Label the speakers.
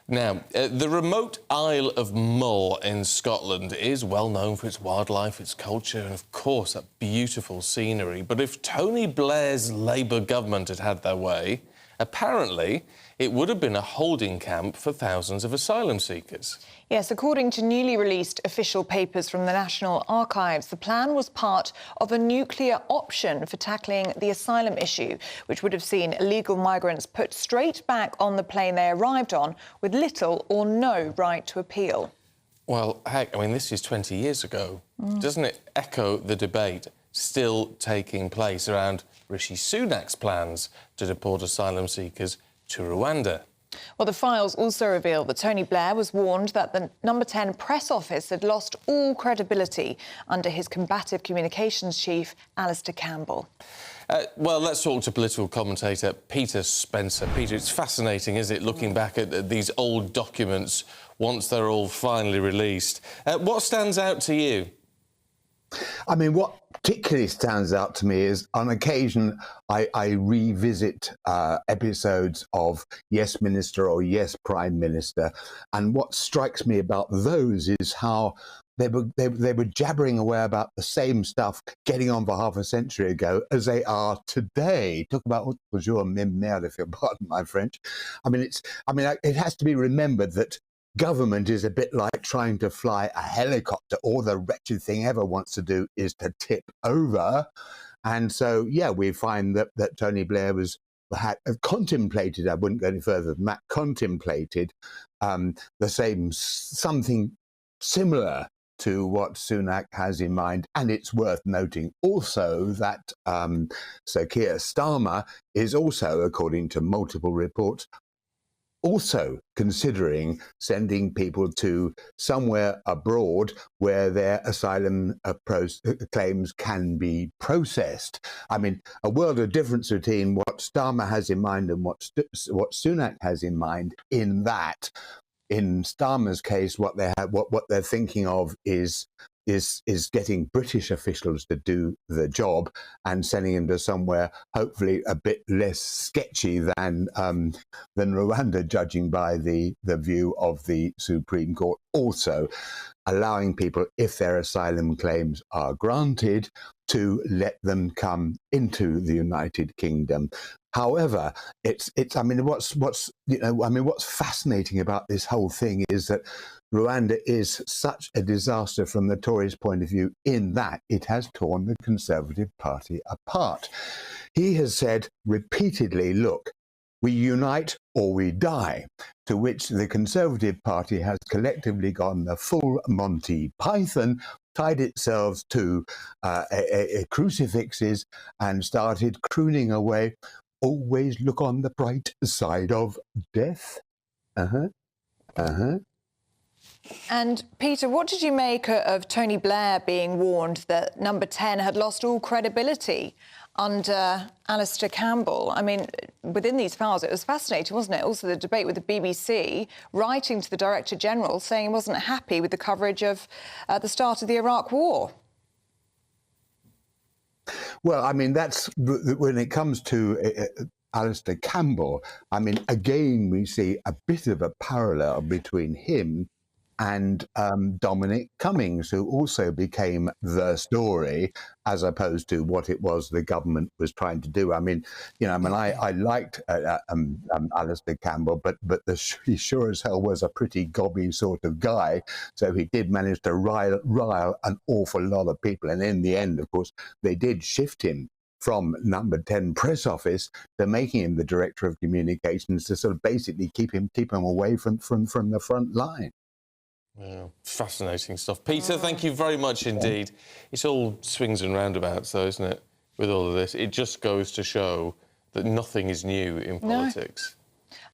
Speaker 1: Now, the remote Isle of Mull in Scotland is well known for its wildlife, its culture and, of course, that beautiful scenery. But if Tony Blair's Labour government had had their way, apparently it would have been a holding camp for thousands of asylum seekers.
Speaker 2: Yes, according to newly released official papers from the National Archives, the plan was part of a nuclear option for tackling the asylum issue, which would have seen illegal migrants put straight back on the plane they arrived on with little or no right to appeal.
Speaker 1: Well, heck, I mean, this is 20 years ago. Doesn't it echo the debate still taking place around Rishi Sunak's plans to deport asylum seekers to Rwanda?
Speaker 2: Well, the files also reveal that Tony Blair was warned that the No. 10 press office had lost all credibility under his combative communications chief, Alistair Campbell.
Speaker 1: Well, let's talk to political commentator Peter Spencer. Peter, it's fascinating, isn't it, looking back at these old documents once they're all finally released. What stands out to you?
Speaker 3: I mean, what particularly stands out to me is, on occasion, I revisit episodes of Yes Minister or Yes Prime Minister, and what strikes me about those is how they were jabbering away about the same stuff getting on for half a century ago as they are today. Talk about bonjour, même merde, if you'll pardon my French. I mean, it has to be remembered that government is a bit like trying to fly a helicopter. All the wretched thing ever wants to do is to tip over. And so, yeah, we find that Tony Blair had contemplated, I wouldn't go any further than that, contemplated something similar to what Sunak has in mind. And it's worth noting also that Sir Keir Starmer is also, according to multiple reports, also considering sending people to somewhere abroad where their asylum claims can be processed. I mean, a world of difference between what Starmer has in mind and what Sunak has in mind, in that, in Starmer's case, what they're thinking of is getting British officials to do the job and sending them to somewhere hopefully a bit less sketchy than Rwanda, judging by the view of the Supreme Court. Also allowing people, if their asylum claims are granted, to let them come into the United Kingdom. However, what's fascinating about this whole thing is that Rwanda is such a disaster from the Tories' point of view, in that it has torn the Conservative Party apart. He has said repeatedly, look, we unite or we die, to which the Conservative Party has collectively gone the full Monty Python, tied itself to crucifixes and started crooning away, always look on the bright side of death.
Speaker 2: And, Peter, what did you make of Tony Blair being warned that No. 10 had lost all credibility under Alistair Campbell? I mean, within these files, it was fascinating, wasn't it? Also, the debate with the BBC, writing to the Director-General, saying he wasn't happy with the coverage of the start of the Iraq War.
Speaker 3: Well, I mean, that's when it comes to Alistair Campbell. I mean, again, we see a bit of a parallel between him and Dominic Cummings, who also became the story, as opposed to what it was the government was trying to do. I mean, I liked Alistair Campbell, but he sure as hell was a pretty gobby sort of guy. So he did manage to rile an awful lot of people. And in the end, of course, they did shift him from No. 10 press office to making him the director of communications, to sort of basically keep him away from the front line.
Speaker 1: Yeah, fascinating stuff. Peter, thank you very much indeed. It's all swings and roundabouts, though, isn't it, with all of this? It just goes to show that nothing is new in politics.